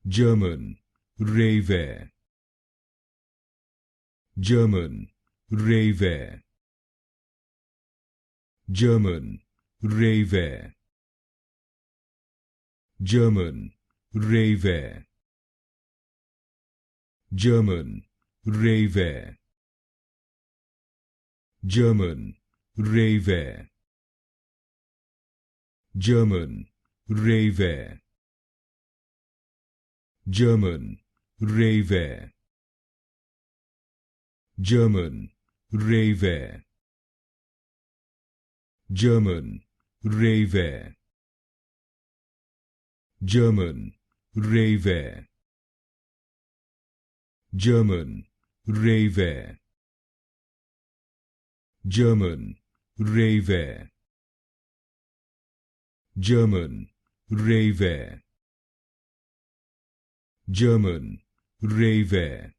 German, Rewe, German, Rewe, German, Rewe, German, Rewe, German, Rewe, German, Rewe, German, Rewe, German, Rewe, German, Rewe, German, Rewe, German, Rewe, German, Rewe, German, Rewe, German, Rewe, German, Rewe,